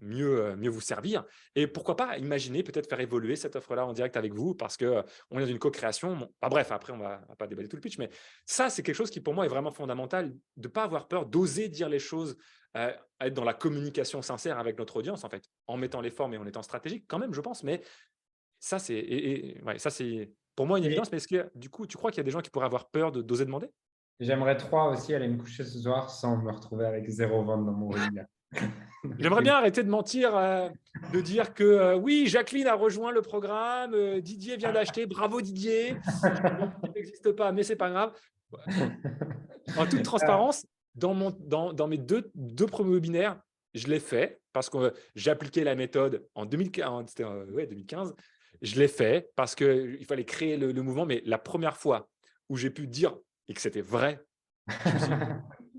mieux vous servir, et pourquoi pas imaginer peut-être faire évoluer cette offre-là en direct avec vous parce qu'on est dans une co-création. Bref, après, on va pas déballer tout le pitch, mais ça, c'est quelque chose qui pour moi est vraiment fondamental, de ne pas avoir peur, d'oser dire les choses, être dans la communication sincère avec notre audience, en fait, en mettant les formes et en étant stratégique quand même, je pense, mais ça, c'est pour moi une Et évidence, mais est-ce que du coup, tu crois qu'il y a des gens qui pourraient avoir peur d'oser demander? j'aimerais trop aussi aller me coucher ce soir sans me retrouver avec 0 vente dans mon webinaire. J'aimerais bien arrêter de mentir, de dire que oui, Jacqueline a rejoint le programme, Didier vient d'acheter, bravo Didier. Mon équipe n'existe pas, mais c'est pas grave. En toute transparence, dans mes deux premiers webinaires, je l'ai fait parce que j'ai appliqué la méthode en 2015, c'était, ouais, 2015. Je l'ai fait parce qu'il fallait créer le mouvement, mais la première fois où j'ai pu dire et que c'était vrai, je me suis dit,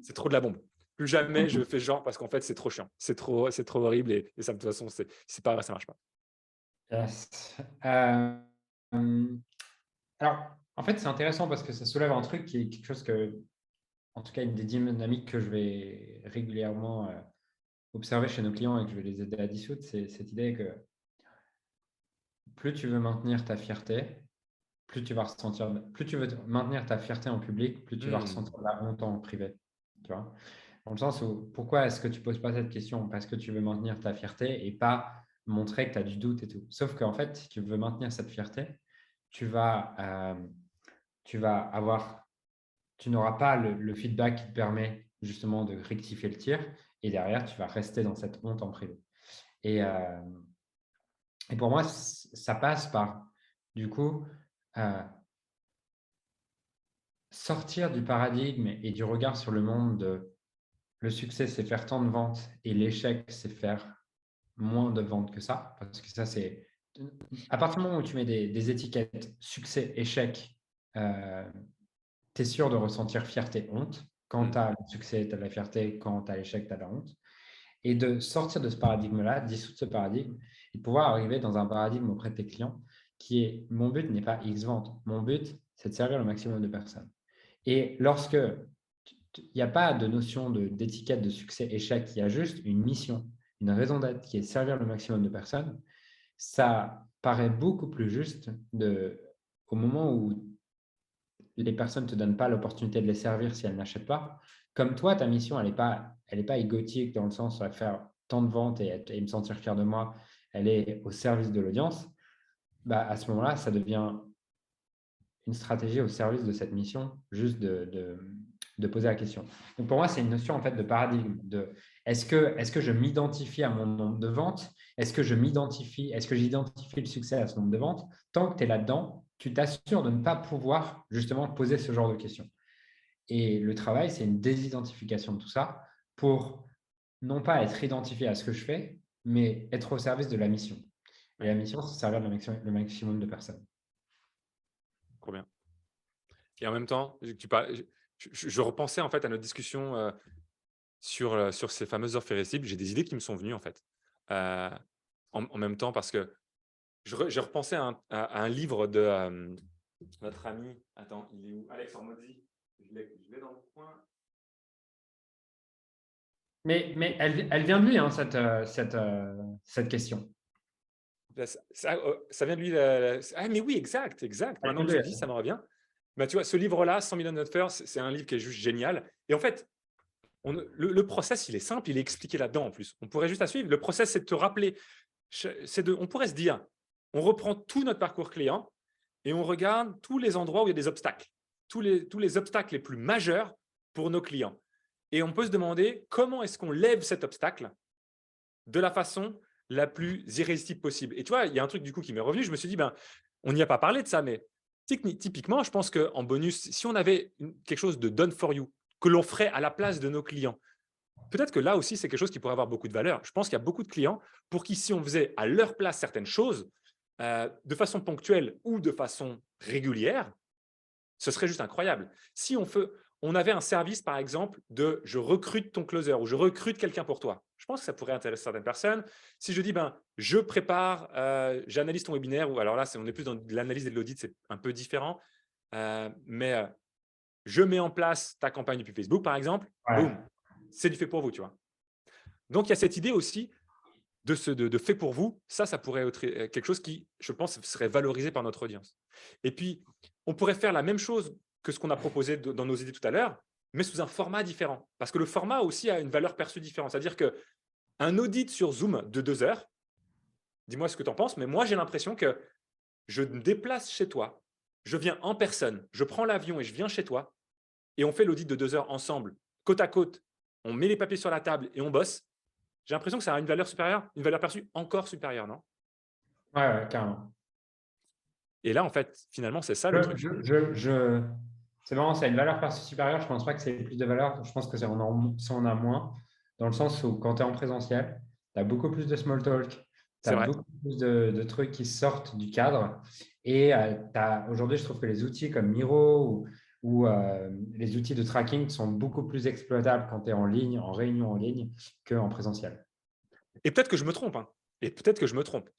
c'est trop de la bombe. Plus jamais je fais genre parce qu'en fait, c'est trop chiant. C'est trop horrible et ça, de toute façon, c'est pas vrai, ça marche pas. Yes. Alors, en fait, c'est intéressant parce que ça soulève un truc qui est quelque chose que, en tout cas, une des dynamiques que je vais régulièrement observer chez nos clients et que je vais les aider à dissoudre, c'est cette idée que plus tu veux maintenir ta fierté, plus tu veux maintenir ta fierté en public, plus tu vas Mmh. ressentir de la honte en privé. Tu vois? Dans le sens où, pourquoi est-ce que tu ne poses pas cette question? Parce que tu veux maintenir ta fierté et pas montrer que tu as du doute et tout. Sauf qu'en fait, si tu veux maintenir cette fierté, tu vas, tu n'auras pas le feedback qui te permet justement de rectifier le tir et derrière, tu vas rester dans cette honte en privé. Et, pour moi, ça passe par, du coup, euh, sortir du paradigme et du regard sur le monde de le succès, c'est faire tant de ventes et l'échec, c'est faire moins de ventes que ça. Parce que ça, c'est à partir du moment où tu mets des étiquettes succès, échec, tu es sûr de ressentir fierté, honte. Quand Mmh. tu as le succès, tu as de la fierté. Quand tu as l'échec, tu as de la honte. Et de sortir de ce paradigme-là, dissoudre ce paradigme et de pouvoir arriver dans un paradigme auprès de tes clients qui est mon but n'est pas X vente. Mon but, c'est de servir le maximum de personnes. Et lorsque il n'y a pas de notion d'étiquette de succès-échec, il y a juste une mission, une raison d'être qui est de servir le maximum de personnes, ça paraît beaucoup plus juste au moment où les personnes ne te donnent pas l'opportunité de les servir si elles n'achètent pas. Comme toi, ta mission, elle n'est pas égotique dans le sens de faire tant de ventes et me sentir fier de moi. Elle est au service de l'audience. Bah, à ce moment-là, ça devient une stratégie au service de cette mission, juste de poser la question. Donc pour moi, c'est une notion en fait de paradigme. Est-ce que je m'identifie à mon nombre de ventes? Est-ce que j'identifie le succès à ce nombre de ventes? Tant que tu es là-dedans, tu t'assures de ne pas pouvoir justement poser ce genre de questions. Et le travail, c'est une désidentification de tout ça pour non pas être identifié à ce que je fais, mais être au service de la mission. Et Ouais, la mission, c'est servir le maximum de personnes. trop bien. Et en même temps, je repensais en fait à notre discussion sur ces fameuses offres irrésistibles. J'ai des idées qui me sont venues en fait. Euh, en même temps, parce que j'ai repensé à un livre de notre ami. Attends, il est où? Alex Hormozzi. Je l'ai dans le coin. Mais elle vient de lui, hein, cette question. Là, ça vient de lui. Ah, mais oui, exact, exact. Elle Maintenant vient que de tu lui. le dis, ça me revient. Bah, tu vois, ce livre-là, 100 millions de offers, c'est un livre qui est juste génial. Et en fait, le process, il est simple, il est expliqué là-dedans en plus. On pourrait juste à suivre. Le process, c'est de te rappeler. On pourrait se dire, on reprend tout notre parcours client et on regarde tous les endroits où il y a des obstacles, tous les obstacles les plus majeurs pour nos clients. Et on peut se demander comment est-ce qu'on lève cet obstacle de la façon la plus irrésistible possible. Et tu vois, il y a un truc du coup qui m'est revenu. Je me suis dit, ben, on n'y a pas parlé de ça, mais typiquement, je pense qu'en bonus, si on avait quelque chose de done for you, que l'on ferait à la place de nos clients, peut-être que là aussi, c'est quelque chose qui pourrait avoir beaucoup de valeur. Je pense qu'il y a beaucoup de clients pour qui, si on faisait à leur place certaines choses, de façon ponctuelle ou de façon régulière, ce serait juste incroyable. Si on avait un service, par exemple, de je recrute ton closer ou je recrute quelqu'un pour toi, je pense que ça pourrait intéresser certaines personnes. Si je dis, ben, je prépare, j'analyse ton webinaire, ou alors là, on est plus dans de l'analyse et de l'audit, c'est un peu différent, mais je mets en place ta campagne depuis Facebook, par exemple, Ouais. boum, c'est du fait pour vous, tu vois. Donc, il y a cette idée aussi de fait pour vous. Ça pourrait être quelque chose qui, je pense, serait valorisé par notre audience. Et puis, on pourrait faire la même chose que ce qu'on a proposé dans nos idées tout à l'heure, mais sous un format différent. Parce que le format aussi a une valeur perçue différente. C'est-à-dire qu'un audit sur Zoom de 2 heures, dis-moi ce que tu en penses, mais moi, j'ai l'impression que je me déplace chez toi, je viens en personne, je prends l'avion et je viens chez toi et on fait l'audit de 2 heures ensemble, côte à côte, on met les papiers sur la table et on bosse, j'ai l'impression que ça a une valeur supérieure, une valeur perçue encore supérieure, non? Ouais, ouais, carrément. Et là, en fait, finalement, c'est ça le truc. C'est marrant, ça a une valeur perçue supérieure. Je ne pense pas que c'est plus de valeur. Je pense que ça en a moins, dans le sens où quand tu es en présentiel, tu as beaucoup plus de small talk, tu C'est as vrai. beaucoup plus de trucs qui sortent du cadre. Et aujourd'hui, je trouve que les outils comme Miro ou les outils de tracking sont beaucoup plus exploitables quand tu es en ligne, en réunion en ligne, qu'en présentiel. Et peut-être que je me trompe, hein. Et peut-être que je me trompe.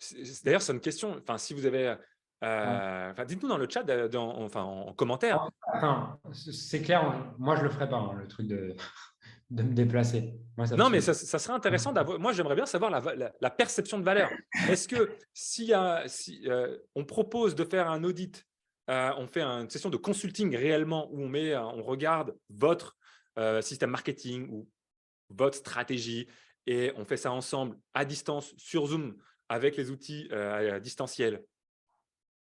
D'ailleurs, c'est une question. Enfin, si vous avez, dites-nous dans le chat, en commentaire. Enfin, c'est clair, moi je le ferai pas, hein, le truc de me déplacer. Moi, ça me Non, mais saoule. ça serait intéressant d'avoir. Moi, j'aimerais bien savoir la perception de valeur. Est-ce que si on propose de faire un audit, on fait une session de consulting réellement où on regarde votre système marketing ou votre stratégie et on fait ça ensemble à distance sur Zoom avec les outils distanciels.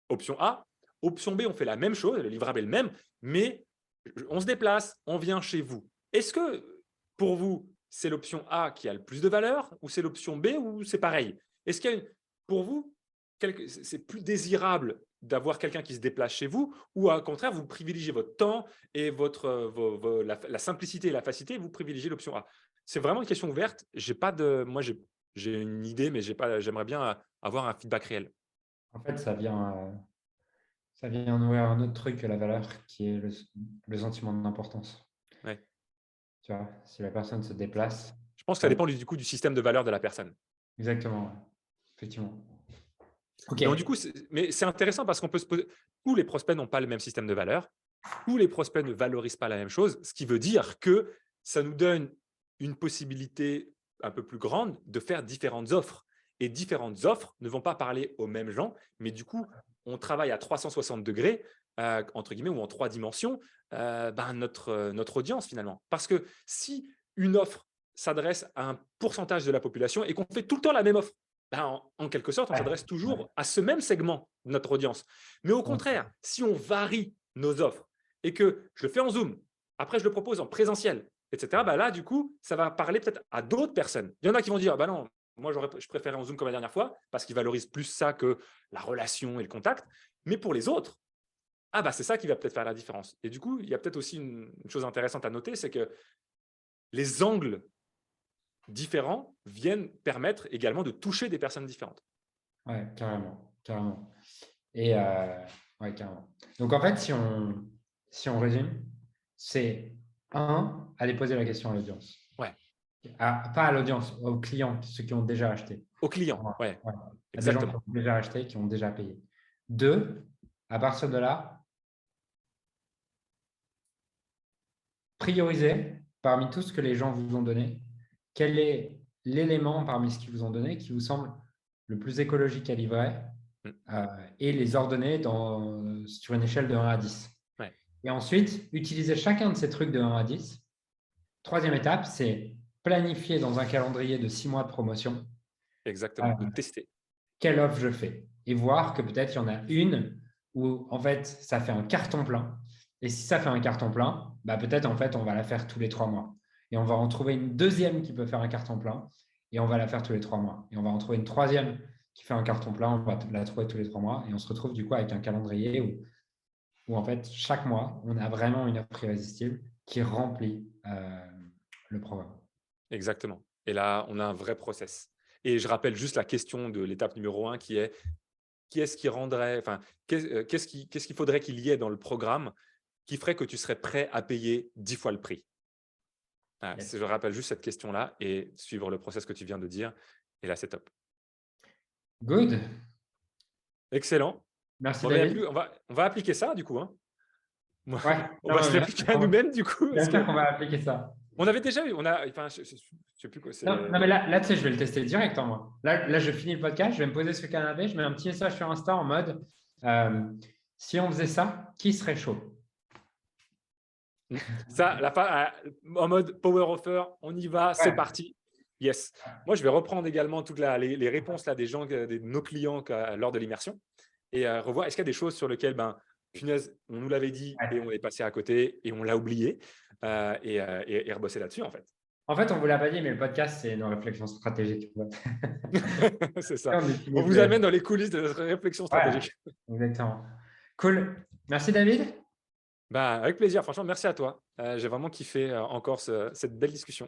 Option A. Option B, on fait la même chose, le livrable est le même, mais on se déplace, on vient chez vous. Est-ce que pour vous, c'est l'option A qui a le plus de valeur ou c'est l'option B ou c'est pareil? Est-ce qu'il pour vous, c'est plus désirable d'avoir quelqu'un qui se déplace chez vous ou au contraire, vous privilégiez votre temps et la simplicité et la facilité, vous privilégiez l'option A? C'est vraiment une question ouverte. Moi, j'ai une idée, mais j'aimerais bien avoir un feedback réel. En fait, ça vient nourrir un autre truc que la valeur, qui est le sentiment d'importance. Ouais. Tu vois, si la personne se déplace. Je pense que ça dépend du système de valeur de la personne. Exactement, ouais. Effectivement. Ok. Donc, du coup, mais c'est intéressant parce qu'on peut se poser. Tous les prospects n'ont pas le même système de valeur. Tous les prospects ne valorisent pas la même chose, ce qui veut dire que ça nous donne une possibilité un peu plus grande de faire différentes offres. Et différentes offres ne vont pas parler aux mêmes gens, mais du coup, on travaille à 360 degrés, entre guillemets, ou en 3 dimensions, notre audience finalement. Parce que si une offre s'adresse à un pourcentage de la population et qu'on fait tout le temps la même offre, en quelque sorte, on s'adresse toujours à ce même segment de notre audience. Mais au contraire, si on varie nos offres et que je le fais en Zoom, après je le propose en présentiel, etc., là, du coup, ça va parler peut-être à d'autres personnes. Il y en a qui vont dire, non, moi, je préférais en Zoom comme la dernière fois parce qu'ils valorisent plus ça que la relation et le contact. Mais pour les autres, c'est ça qui va peut-être faire la différence. Et du coup, il y a peut-être aussi une chose intéressante à noter, c'est que les angles différents viennent permettre également de toucher des personnes différentes. Ouais, carrément, carrément. Et ouais, carrément. Donc en fait, si on résume, c'est aller poser la question à l'audience. Ouais. Pas à l'audience, aux clients, ceux qui ont déjà acheté. Aux clients, ouais. À des gens qui ont déjà acheté, qui ont déjà payé. 2, à partir de là, priorisez parmi tout ce que les gens vous ont donné, quel est l'élément parmi ce qu'ils vous ont donné qui vous semble le plus écologique à livrer et les ordonner sur une échelle de 1 à 10. Ouais. Et ensuite, utilisez chacun de ces trucs de 1 à 10. Troisième étape, c'est planifier dans un calendrier de 6 mois de promotion. Exactement, de tester. Quelle offre je fais et voir que peut-être il y en a une où en fait ça fait un carton plein. Et si ça fait un carton plein, peut-être en fait on va la faire tous les 3 mois. Et on va en trouver une deuxième qui peut faire un carton plein et on va la faire tous les 3 mois. Et on va en trouver une troisième qui fait un carton plein, on va la trouver tous les 3 mois. Et on se retrouve du coup avec un calendrier où en fait chaque mois on a vraiment une offre irrésistible qui remplit le programme. Exactement. Et là, on a un vrai process. Et je rappelle juste la question de l'étape numéro 1 qui est qu'est-ce qui rendrait, qu'est-ce qu'il faudrait qu'il y ait dans le programme qui ferait que tu serais prêt à payer 10 fois le prix? Je rappelle juste cette question-là et suivre le process que tu viens de dire. Et là, c'est top. Good. Excellent. Merci David. On va appliquer ça du coup. Hein. Ouais, on va se l'appliquer à nous-mêmes du coup. Bien sûr qu'on va appliquer ça. On avait déjà eu, je sais plus quoi. Non, mais là, tu sais, je vais le tester direct en moi. Là, je finis le podcast, je vais me poser sur le canapé, je mets un petit message sur Insta en mode si on faisait ça, qui serait chaud? Ça, en mode power offer, on y va, c'est parti. Yes. Moi, je vais reprendre également toutes les réponses là, des gens, de nos clients lors de l'immersion et revoir est-ce qu'il y a des choses sur lesquelles punaise, on nous l'avait dit et on est passé à côté et on l'a oublié et rebosser là-dessus, en fait. En fait, on ne vous l'a pas dit, mais le podcast, c'est nos réflexions stratégiques. C'est ça. On On utilise vous amène dans les coulisses de notre réflexion Ouais, stratégique. exactement. Cool. Merci, David. Bah, avec plaisir. Franchement, merci à toi. J'ai vraiment kiffé encore cette belle discussion.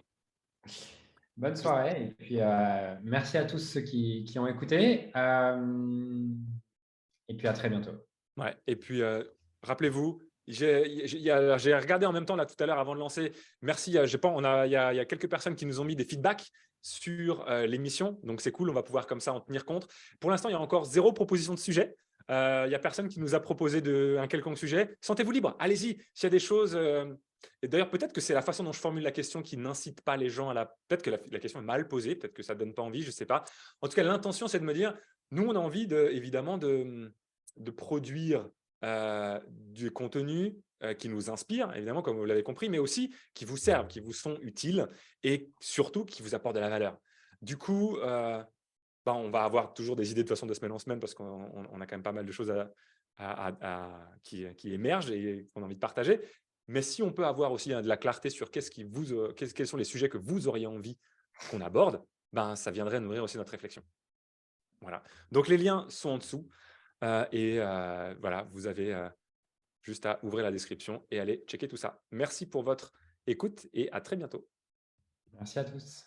Bonne soirée. Et puis, merci à tous ceux qui ont écouté. Et puis, à très bientôt. Ouais. Et puis, rappelez-vous, j'ai regardé en même temps là tout à l'heure avant de lancer. Merci. Il y a quelques personnes qui nous ont mis des feedbacks sur l'émission. Donc, c'est cool. On va pouvoir comme ça en tenir compte. Pour l'instant, il y a encore 0 proposition de sujet. Il n'y a personne qui nous a proposé un quelconque sujet. Sentez-vous libre. Allez-y. S'il y a des choses. Et d'ailleurs, peut-être que c'est la façon dont je formule la question qui n'incite pas les gens à la. Peut-être que la question est mal posée. Peut-être que ça ne donne pas envie. Je ne sais pas. En tout cas, l'intention, c'est de me dire, nous, on a envie évidemment de produire du contenu qui nous inspire, évidemment, comme vous l'avez compris, mais aussi qui vous servent, qui vous sont utiles et surtout qui vous apportent de la valeur. Du coup, on va avoir toujours des idées de toute façon de semaine en semaine parce qu'on a quand même pas mal de choses qui émergent et qu'on a envie de partager. Mais si on peut avoir aussi de la clarté sur quels sont les sujets que vous auriez envie qu'on aborde, ça viendrait nourrir aussi notre réflexion. Voilà. Donc, les liens sont en dessous. Voilà, vous avez juste à ouvrir la description et aller checker tout ça. Merci pour votre écoute et à très bientôt. Merci à tous.